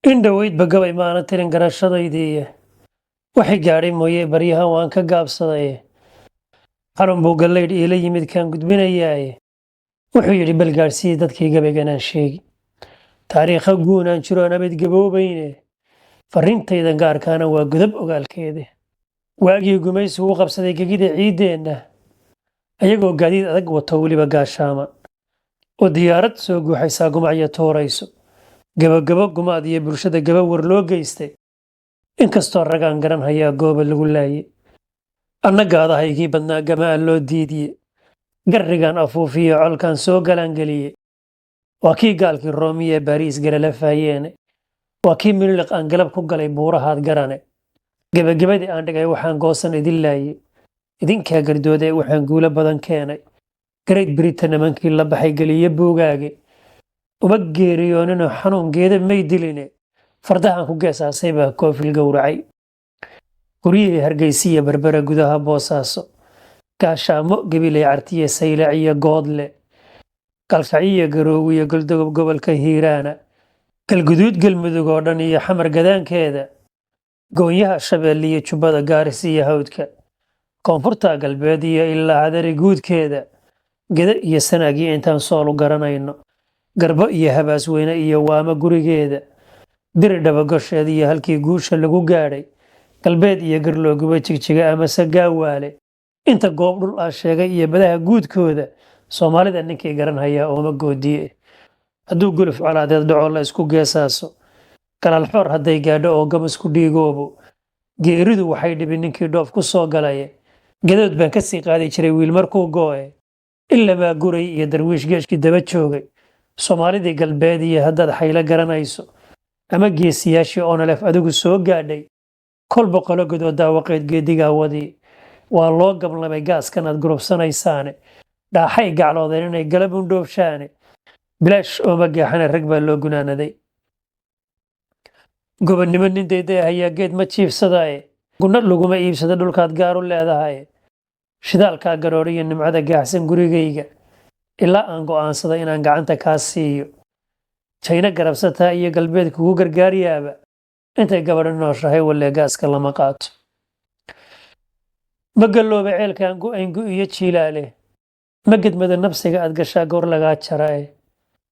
In dhaweyd gabay maana tirin garashadaydii waxay gaadhay mooye baryahan waan ka gaabsaday xarun buu gallaydh iila yimid kaan gudbinayaaye wuxuu yidhi bal gaadhsii dadkii gabayganaan sheegi taariikha guunaan jiro aan abid gaboobayne farriintaydan gaarkaana waa godab ogaalkeede waagii gumaysigu u qabsaday gegida ciiddeenna ayagoo gaadiid adag wato weliba gaashaama oo diyaarad soo guuxaysaa gumacyo tuurayso gabagabo gumaad iyo bulshada gaba war loo geystay inkastoo ragaan garan hayaa gooba lagu laaye annagaadahaygii badnaa gamaa loo diidiye garrigan afuufiyo colkan soo galaangeliye waa kii gaalkii roomiye bariis galala faayeene waa kii mililiq aan galab ku galay buurahaad garane gebagabadii aan dhigay waxaan goosan idin laaye idinkaa gardoodee waxaan guulo badan keenay Great Britain nimankii la baxay geliye buugaage uma geeriyooninoo xanuungeeda may diline fardahan ku geesaasay baa koofil gowracay guryihii hargeysiya berbera gudaha boosaaso gaashaamo gabilay cartiye saylac iyo goodle kalkaciyo garoowiyo goldogob gobolka hiiraana galguduud galmudug oo dhan iyo xamar gadaankeeda goonyaha shabeelle iyo jubbada gaaris iyo hawdka koonfurta galbeed iyo ilaa cadari guudkeeda geda iyo sanaagii intaan soolu garanayno garbo iyo habaas weyne iyo waama gurigeeda diri dhabagosheeda iyo halkii guusha lagu gaadhay galbeed iyo garlooguba jigjiga amase gaawaale inta goob dhul ah sheegay iyo badaha guudkooda soomaalida ninkii garan hayaa ooma goodiye hadduu guluf colaadeed dhaco la isku geesaaso galaalxoor hadday gaadho oo gamas ku dhiigoobo geeridu waxay dhibi ninkii dhoof ku soo galay gadood baan ka sii qaadi jiray wiil markuu goo'e ilamaa guray iyo darwiish geeshkii daba joogay soomaalidii galbeed iyo haddaad xaylo garanayso ama geesiyaashii oonalef adigu soo gaadhay kol boqolo godoo daawaqeed geedigaa wadii waa loo gablamay gaaskan aad gurubsanaysaane dhaaxay gacloodeen inay galab undhoofshaane bilaash ooma gaaxana rag baa loo gunaanaday gobonnimo nin dayday hayaa geed ma jiifsadaaye gunno laguma iibsada dhulkaad gaar u leedahay shidaalkaa garooriyo nimcada gaaxsan gurigayga ilaa aan go'aansada inaan gacanta kaa siiyo jayna garabsataa iyo galbeed kugu gargaaryaaba intay gabadha nooshahay walee gaaska lama qaato ma gallooba ceelkaan gu'ayngu iyo jiilaale ma gedmada nafsiga aad gashaa goor lagaa jarae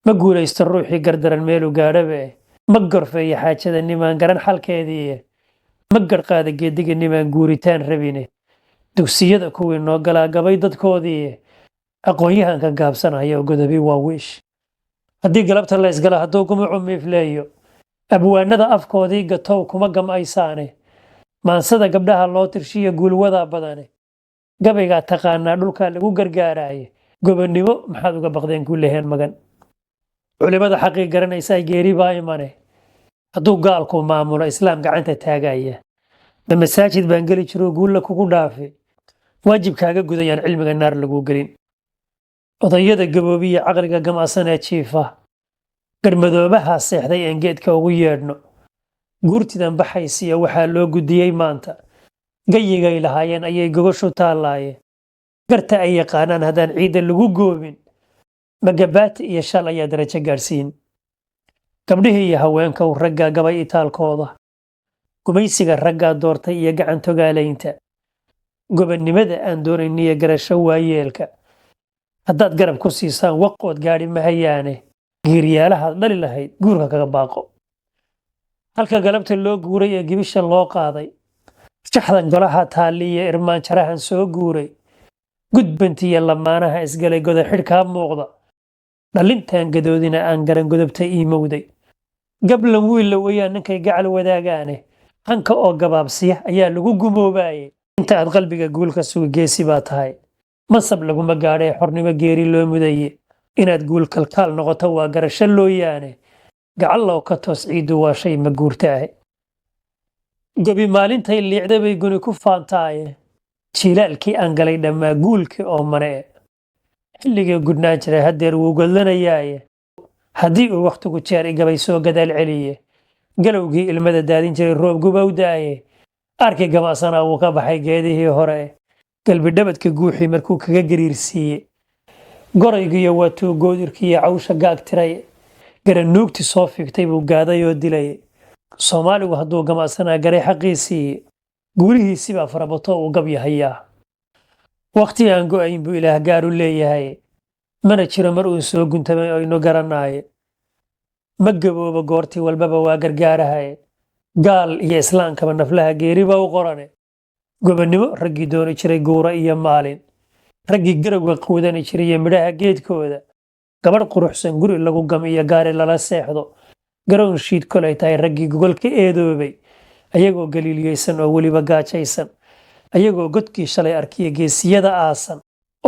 ma guulaysto ruuxii gardaran meelu gaadhabe ma gorfeeya xaajada nimaan garan xalkeedii ma garqaada geediga nimaan guuritaan rabine dugsiyada kuwii noo galaa gabay dadkoodii aqoon-yahanka gaabsanaya oo godobi waa wiish haddii galabta la ysgala hadduu gumucu miifleeyo abwaanada afkoodii gatow kuma gam'aysaane maansada gabdhaha loo tirshiya guulwadaa badane gabaygaa taqaanaa dhulkaa lagu gargaaraaye gobonnimo maxaad uga baqdeen ku leheen magan culimada xaqii garanaysaa geeri baa imane hadduu gaalku maamulo islaam gacanta taagaya ma masaajid baan geli jiroo guulla kugu dhaafi waajibkaaga gudayaan cilmiga naar lagu gelin odayada gaboobiya caqliga gamacsan ee jiifa garmadoobaha seexday aan geedka ugu yeedhno guurtidan baxaysiya waxaa loo gudiyey maanta gayigay lahaayeen ayay gogoshu taallaaye garta ay yaqaanaan haddaan ciidda lagu goobin magabaati iyo shal ayaa darajo gaadhsiin gabdhihii iyo haweenkow raggaa gabay itaalkooda gumaysiga raggaa doortay iyo gacan togaalaynta gobonnimada aan doonayniyo garasho waayeelka haddaad garab ku siisaan waqood gaadhi mahayaane giiryaalahaad dhali lahayd guurka kaga baaqo halka galabta loo guuray ee gibisha loo qaaday jaxdan golaha taalliiyo irmaan jarahan soo guuray gudbantiya lamaanaha isgalay goda xidhkaa muuqda dhalintaan gadoodina aan garan godobta iimowday gablan wiilla weyaan ninkay gacal wadaagaane hanka oo gabaabsiya ayaa lagu gumoobaayey inta aad qalbiga guulka sugi geesi baa tahay mansab laguma gaadhee xornimo geeri loo mudaye inaad guul kalkaal noqoto waa garasho looyaane gacallow ka toos ciiddu waa shay ma guurta ah gobi maalintay liicda bay guni ku faantaaye jiilaalkii aan galay dhammaa guulkii oo mane xilligii gudnaan jiray haddeer wuu godlanayaaye haddii uu wakhtigu jeer igabay soo gadaal celiye galowgii ilmada daadin jiray roob gubowdaaye arkii gamacsanaa wuu ka baxay geedihii hore galbidhabadka guuxii markuu kaga gariirsiiye goraygiyo waatuu goodirkiiyo cawsha gaag tiray garanuugti soo fiigtay buu gaaday oo dilay soomaaligu hadduu gamacsanaa garay xaqiisii guurihiisii baa farabato uu gab yahayaa wakhti aan go'ayn buu ilaah gaar u leeyahay mana jiro mar uu soo guntamay aynu garanaaye ma gabooba goortii walbaba waa gargaarahaye gaal iyo islaankaba naflaha geeri baa u qorane gobonnimo raggii dooni jiray guura iyo maalin raggii garowga quudani jiray iyo midhaha geedkooda gabadh quruxsan guri lagu gam iyo gaari lala seexdo garoon shiid kolay tahay raggii gogol ka eedoobay ayagoo galiiliyeysan oo weliba gaajaysan ayagoo godkii shalay arkiya geesiyada aasan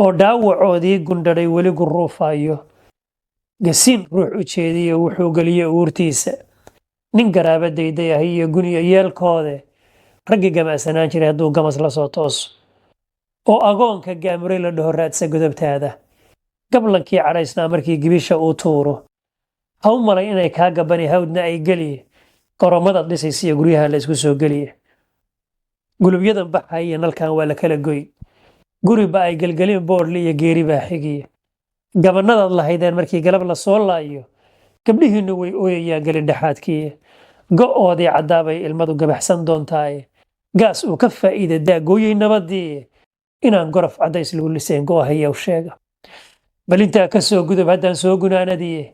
oo dhaawacoodii gundhadhay weli guruufayo gasiin ruux u jeediyo wuxuu geliye uurtiisa nin garaaba dayday ah iyo guniyo yeelkoode raggii gamacsanaan jiray hadduu gamas la soo tooso oo agoonka gaamuray la dhaho raadsa godobtaada gablankii cadhaysnaa markii gibisha uu tuuro ha u malay inay kaa gabani hawdna ay geliye qoromadaad dhisaysiiyo guryaha la isku soo geliye gulubyadan baxay iyo nalkan waa la kala goy guriba ay gelgelin boodhli iyo geeri baa xigiye gabannadaad lahaydeen markii galab la soo laayo gabdhihiinnu way ooyayaan gelindhexaadkii go'oodii caddaabay ilmadu gabaxsan doontaaye gaas uu ka faa'iida daagooyey nabadii inaan gorof caddays lagu liseen go'ahayow sheega bal intaa ka soo gudub haddaan soo gunaanadiye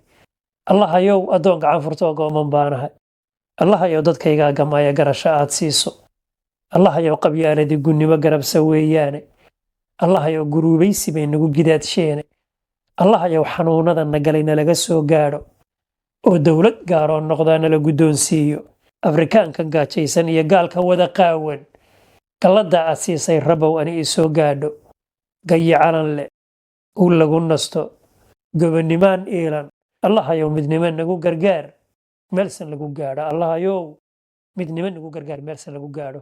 allahayow addoon gacan furtoo gooman baanahay allahayow dadkaygaa gamaya garasho aad siiso allahayow qabyaaladii gunnimo garabsa weeyaane allahayow guruubaysi bay nagu gidaadsheene allahayow xanuunada nagalay nalaga soo gaadho oo dowlad gaaroo noqdaa nala guddoonsiiyo afrikaanka gaajaysan iyo gaalka wada qaawan galladda aad siisay rabow ani ii soo gaadho gayi calan leh uu lagu nasto gobonnimaan iilan allahayow midnimo nagu gargaar meelsan lagu gaadho allahayow midnimo nagu gargaar meelsan lagu gaadho